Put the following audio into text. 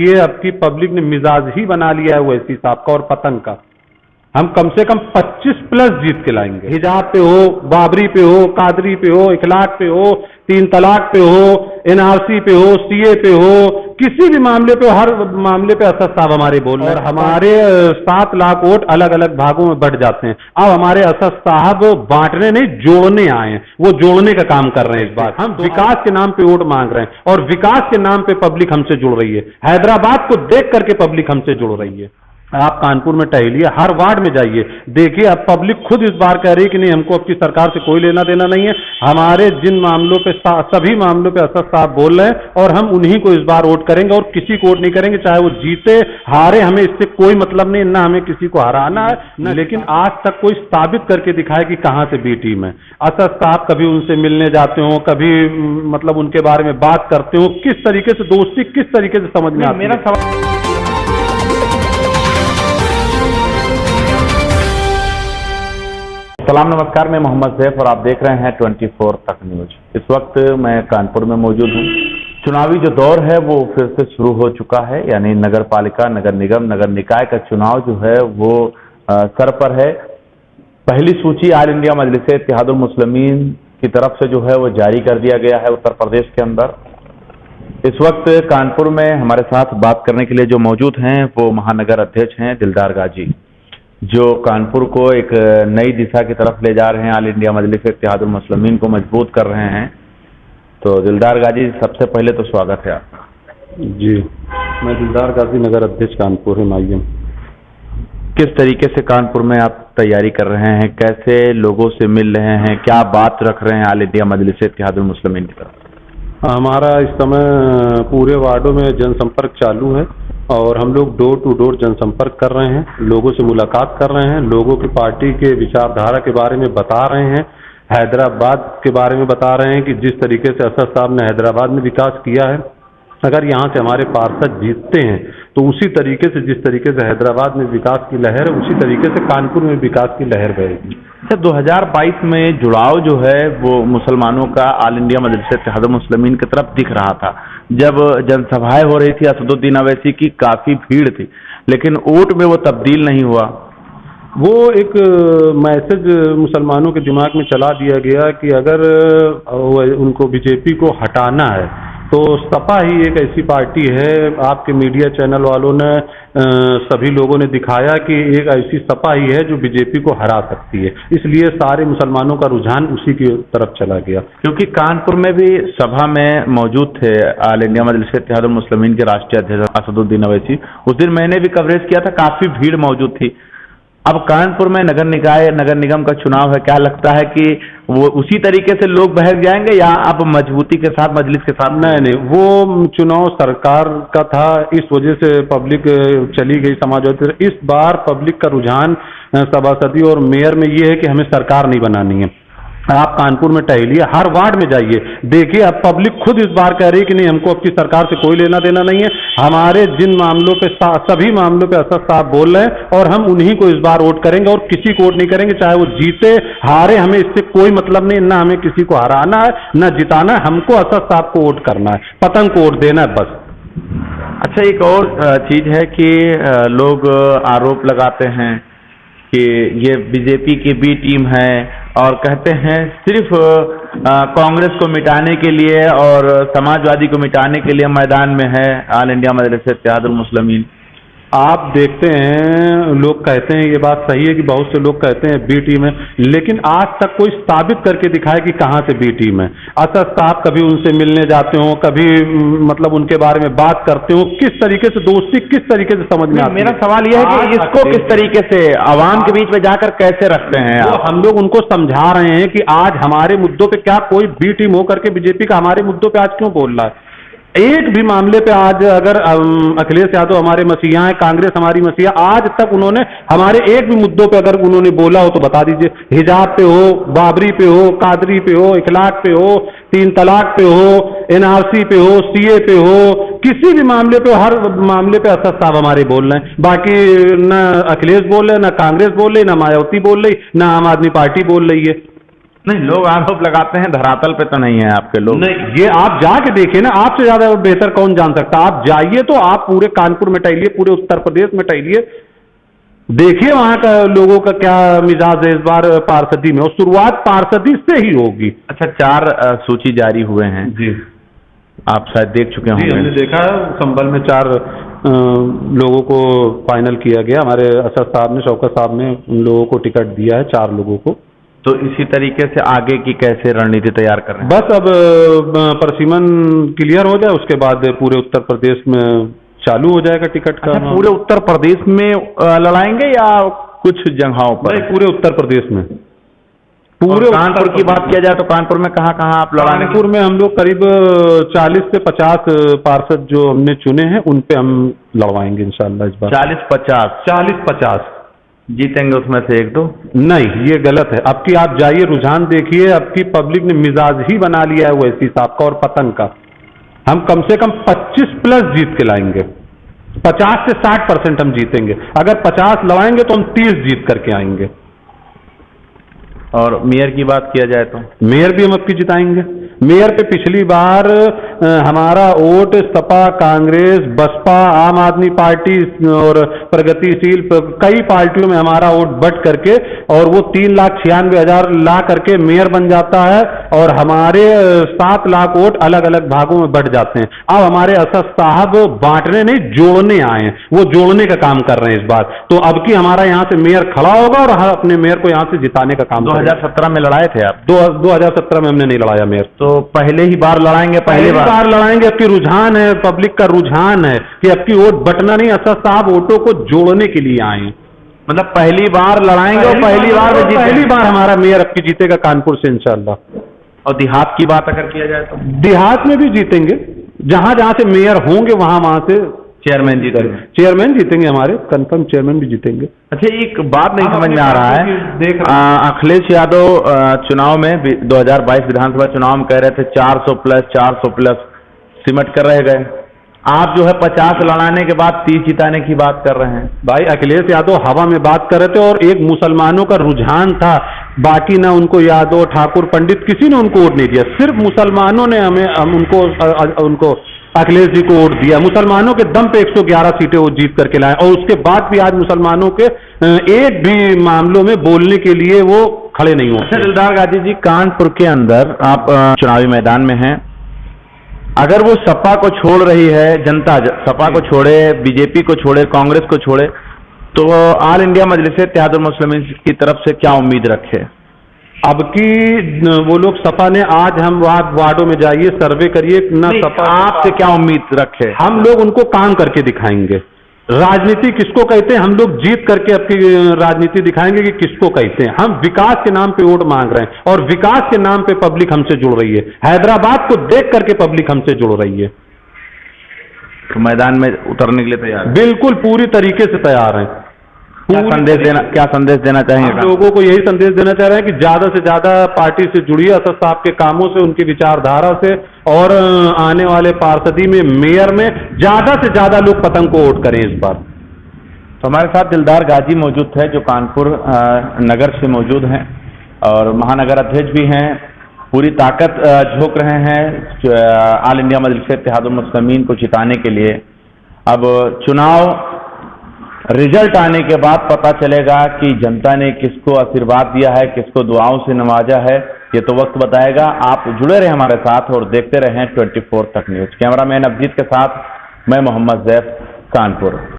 ये अब की पब्लिक ने मिजाज ही बना लिया है वैसी साहब का और पतंग का। हम कम से कम 25 प्लस जीत के लाएंगे। हिजाब पे हो, बाबरी पे हो, कादरी पे हो, इखलाक पे हो, 3 तलाक पे हो, एनआरसी पे हो, सीए पे हो, किसी भी मामले पे, हर मामले पे असद साहब हमारे बोल रहे हैं। और हमारे 7 लाख वोट अलग अलग भागों में बढ़ जाते हैं। अब हमारे असद साहब बांटने नहीं, जोड़ने आए हैं। वो जोड़ने का काम कर रहे हैं इस बार। हम विकास के नाम पे वोट मांग रहे हैं और विकास के नाम पे पब्लिक हमसे जुड़ रही है। हैदराबाद को देख करके पब्लिक हमसे जुड़ रही है। आप कानपुर में टहलिए, हर वार्ड में जाइए, देखिए अब पब्लिक खुद इस बार कह रही है कि नहीं, हमको आपकी सरकार से कोई लेना देना नहीं है। हमारे जिन मामलों पे, सभी मामलों पे असद साहब बोल रहे हैं और हम उन्हीं को इस बार वोट करेंगे और किसी को वोट नहीं करेंगे, चाहे वो जीते हारे, हमें इससे कोई मतलब नहीं, ना हमें किसी को हराना है न। लेकिन आज तक कोई साबित करके दिखाए कि कहां से बी टीम है। असद साहब कभी उनसे मिलने जाते हो, कभी मतलब उनके बारे में बात करते हो, किस तरीके से दोस्ती, किस तरीके से समझ में आती है। मेरा सवाल सलाम, नमस्कार। मैं मोहम्मद सैफ और आप देख रहे हैं 24 तक न्यूज। इस वक्त मैं कानपुर में मौजूद हूं। चुनावी जो दौर है वो फिर से शुरू हो चुका है, यानी नगर पालिका, नगर निगम, नगर निकाय का चुनाव जो है वो सर पर है। पहली सूची ऑल इंडिया मजलिस इत्तेहादुल मुस्लिमीन की तरफ से जो है वो जारी कर दिया गया है उत्तर प्रदेश के अंदर। इस वक्त कानपुर में हमारे साथ बात करने के लिए जो मौजूद हैं वो महानगर अध्यक्ष हैं दिलदार गाजी, जो कानपुर को एक नई दिशा की तरफ ले जा रहे हैं, ऑल इंडिया मजलिस इत्तेहादुल मुस्लिमीन को मजबूत कर रहे हैं। तो दिलदार गाजी, सबसे पहले तो स्वागत है आपका। जी, मैं दिलदार गाजी, नगर अध्यक्ष कानपुर MIM। किस तरीके से कानपुर में आप तैयारी कर रहे हैं, कैसे लोगों से मिल रहे हैं, क्या बात रख रहे हैं ऑल इंडिया मजलिस इत्तेहादुल मुस्लिमीन की तरफ? हमारा इस समय पूरे वार्डों में जनसंपर्क चालू है और हम लोग डोर टू डोर जनसंपर्क कर रहे हैं, लोगों से मुलाकात कर रहे हैं, लोगों की पार्टी के विचारधारा के बारे में बता रहे हैं, हैदराबाद के बारे में बता रहे हैं कि जिस तरीके से असद साहब ने हैदराबाद में विकास किया है, अगर यहाँ से हमारे पार्षद जीतते हैं तो उसी तरीके से, जिस तरीके से हैदराबाद में विकास की लहर है, उसी तरीके से कानपुर में विकास की लहर बहेगी। अच्छा, 2022 में जुड़ाव जो है वो मुसलमानों का ऑल इंडिया मजलिस इत्तेहादुल मुस्लिमीन की तरफ दिख रहा था। जब जनसभाएं हो रही थी, असदुद्दीन अवैसी की काफी भीड़ थी, लेकिन वोट में वो तब्दील नहीं हुआ। वो एक मैसेज मुसलमानों के दिमाग में चला दिया गया कि अगर उनको बीजेपी को हटाना है तो सपा ही एक ऐसी पार्टी है। आपके मीडिया चैनल वालों ने, सभी लोगों ने दिखाया कि एक ऐसी सपा ही है जो बीजेपी को हरा सकती है, इसलिए सारे मुसलमानों का रुझान उसी की तरफ चला गया। क्योंकि कानपुर में भी सभा में मौजूद थे ऑल इंडिया मजलिस इत्तेहादुल मुस्लिमीन के राष्ट्रीय अध्यक्ष असदुद्दीन अवैसी। उस दिन मैंने भी कवरेज किया था, काफी भीड़ मौजूद थी। अब कानपुर में नगर निकाय, नगर निगम का चुनाव है, क्या लगता है कि वो उसी तरीके से लोग बहक जाएंगे या अब मजबूती के साथ, मजलिस के साथ? नहीं, वो चुनाव सरकार का था, इस वजह से पब्लिक चली गई समाजवादी। इस बार पब्लिक का रुझान सभासदी और मेयर में ये है कि हमें सरकार नहीं बनानी है। आप कानपुर में टहलिए, हर वार्ड में जाइए, देखिए अब पब्लिक खुद इस बार कह रही है कि नहीं, हमको आपकी सरकार से कोई लेना देना नहीं है। हमारे जिन मामलों पे, सभी मामलों पे असद साहब बोल रहे हैं और हम उन्हीं को इस बार वोट करेंगे और किसी को वोट नहीं करेंगे, चाहे वो जीते हारे, हमें इससे कोई मतलब नहीं, ना हमें किसी को हराना है ना जिताना है। हमको असद साहब को वोट करना है, पतंग को वोट देना है, बस। अच्छा, एक और चीज है कि लोग आरोप लगाते हैं कि ये बीजेपी की बी टीम है और कहते हैं सिर्फ कांग्रेस को मिटाने के लिए और समाजवादी को मिटाने के लिए मैदान में है ऑल इंडिया मजलिस इत्तेहादुल मुस्लिमीन। आप देखते हैं, लोग कहते हैं, ये बात सही है कि बहुत से लोग कहते हैं बी टीम है, लेकिन आज तक कोई साबित करके दिखाए कि कहां से बी टीम है। असद साहब कभी उनसे मिलने जाते हो, कभी मतलब उनके बारे में बात करते हो, किस तरीके से दोस्ती, किस तरीके से समझ में आती है। मेरा सवाल यह है कि इसको किस तरीके से आवाम के बीच में जाकर कैसे रखते हैं? हम लोग उनको समझा रहे हैं कि आज हमारे मुद्दों पे क्या कोई बी टीम होकर के बीजेपी का हमारे मुद्दों पे आज क्यों बोल रहा है। एक भी मामले पे आज अगर अखिलेश यादव हमारे मसीहा हैं, कांग्रेस हमारी मसीहा, आज तक उन्होंने हमारे एक भी मुद्दों पे अगर उन्होंने बोला हो तो बता दीजिए। हिजाब पे हो, बाबरी पे हो, कादरी पे हो, इखलाक पे हो, 3 तलाक पे हो, एनआरसी पे हो, सीए पे हो, किसी भी मामले पे, हर मामले पे असद साहब हमारे बोल रहे हैं। बाकी न अखिलेश बोल रहे, न कांग्रेस बोल रही, न मायावती बोल रही, न आम आदमी पार्टी बोल रही है। नहीं, लोग आरोप लगाते हैं, धरातल पे तो नहीं है आपके लोग। नहीं, ये आप जाके देखिए ना, आपसे ज्यादा बेहतर कौन जान सकता। आप जाइए तो आप पूरे कानपुर में टहलिए, पूरे उत्तर प्रदेश में टहलिए, देखिए वहां का लोगों का क्या मिजाज है इस बार पार्षदी में, और शुरुआत पार्षदी से ही होगी। अच्छा, 4 सूची जारी हुए हैं जी, आप शायद देख चुके जी, होंगे। हमने देखा है, संभल में 4 लोगों को फाइनल किया गया। हमारे असद साहब ने, शौकत साहब ने उन लोगों को टिकट दिया है, 4 लोगों को। तो इसी तरीके से आगे की कैसे रणनीति तैयार कर रहे हैं? बस अब परसिमन क्लियर हो जाए, उसके बाद पूरे उत्तर प्रदेश में चालू हो जाएगा टिकट का। अच्छा, पूरे उत्तर प्रदेश में लड़ाएंगे या कुछ जगहों पर? नहीं, पूरे उत्तर प्रदेश में। पूरे कानपुर की बात किया जाए तो कानपुर में कहाँ कहाँ आप लड़ाएंगे? कानपुर में हम लोग करीब 40 से 50 पार्षद जो हमने चुने हैं उन पे हम लड़वाएंगे इंशाल्लाह इस बार। 40-50? 40-50 जीतेंगे उसमें से 1-2? नहीं, ये गलत है। अब की आप जाइए, रुझान देखिए, अब की पब्लिक ने मिजाज ही बना लिया है वैसी साहब का और पतंग का। हम कम से कम 25+ जीत के लाएंगे। 50 से 60% हम जीतेंगे। अगर 50 लड़ाएंगे तो हम 30 जीत करके आएंगे। और मेयर की बात किया जाए तो मेयर भी हम अब की जिताएंगे। मेयर पे पिछली बार हमारा वोट सपा, कांग्रेस, बसपा, आम आदमी पार्टी और प्रगतिशील कई पार्टियों में हमारा वोट बट करके, और वो 3,96,000 ला करके मेयर बन जाता है, और हमारे 7 लाख वोट अलग अलग भागों में बट जाते हैं। अब हमारे असद साहब बांटने नहीं, जोड़ने आए हैं। वो जोड़ने का काम कर रहे हैं इस बार। तो अब की हमारा यहाँ से मेयर खड़ा होगा और अपने मेयर को यहाँ से जिताने का काम। 2017 में लड़ाए थे आप? 2017 में हमने नहीं लड़ाया मेयर। तो पहले ही बार लड़ाएंगे? पहली बार लड़ाएंगे। अब की रुझान है, पब्लिक का रुझान है कि अब की वोट बटना नहीं, असद साहब वोटों को जोड़ने के लिए आए हैं। मतलब पहली बार लड़ाएंगे और पहली बार हमारा मेयर अब की जीतेगा कानपुर से इंशाल्लाह। और देहात की बात अगर किया जाए तो देहात में भी जीतेंगे, जहां जहां से मेयर होंगे वहां से चेयरमैन जीतेंगे। चेयरमैन जीतेंगे, हमारे कंफर्म चेयरमैन भी जीतेंगे। अच्छा, एक बात नहीं समझ में आ रहा है, अखिलेश यादव चुनाव में 2022 विधानसभा चुनाव में कह रहे थे 400+ सिमट कर रह गए। आप जो है 50 लड़ाने के बाद 30 जिताने की बात कर रहे हैं। भाई, अखिलेश यादव हवा में बात कर रहे थे, और एक मुसलमानों का रुझान था, बाकी ना उनको यादव, ठाकुर, पंडित किसी ने उनको वोट नहीं दिया। सिर्फ मुसलमानों ने हम उनको अखिलेश जी को वोट दिया। मुसलमानों के दम पे 111 सीटें वो जीत करके लाए, और उसके बाद भी आज मुसलमानों के एक भी मामलों में बोलने के लिए वो खड़े नहीं होते। दिलदार गाजी जी, कानपुर के अंदर आप चुनावी मैदान में हैं, अगर वो सपा को छोड़ रही है, जनता सपा को छोड़े, बीजेपी को छोड़े, कांग्रेस को छोड़े, तो ऑल इंडिया मजलिस इत्तेहादुल मुस्लिमीन की तरफ से क्या उम्मीद रखे? अब की वो लोग सपा ने, आज हम वार्डों में जाइए, सर्वे करिए ना, सपा आपसे क्या उम्मीद रखे? हम लोग उनको काम करके दिखाएंगे। राजनीति किसको कहते हैं, हम लोग जीत करके अपनी राजनीति दिखाएंगे कि किसको कहते हैं। हम विकास के नाम पे वोट मांग रहे हैं, और विकास के नाम पे पब्लिक हमसे जुड़ रही है। हैदराबाद को देख करके पब्लिक हमसे जुड़ रही है। तो मैदान में उतरने के लिए तैयार? बिल्कुल, पूरी तरीके से तैयार हैं। क्या संदेश देना चाहेंगे? हम लोगों को यही संदेश देना चाह रहे हैं कि ज्यादा से ज्यादा पार्टी से जुड़िए, असद साहब के कामों से, उनकी विचारधारा से, और आने वाले पार्षदी में, मेयर में ज्यादा से ज्यादा लोग पतंग को वोट करें इस बार। तो हमारे साथ दिलदार गाजी मौजूद है, जो कानपुर नगर से मौजूद हैं और महानगर अध्यक्ष भी हैं। पूरी ताकत झोंक रहे हैं ऑल इंडिया मजलिस इत्तेहादुल मुस्लिमीन को जिताने के लिए। अब चुनाव रिजल्ट आने के बाद पता चलेगा कि जनता ने किसको आशीर्वाद दिया है, किसको दुआओं से नवाजा है। ये तो वक्त बताएगा। आप जुड़े रहे हमारे साथ और देखते रहें 24 तक न्यूज। कैमरामैन अभिजीत के साथ मैं मोहम्मद जैफ, कानपुर।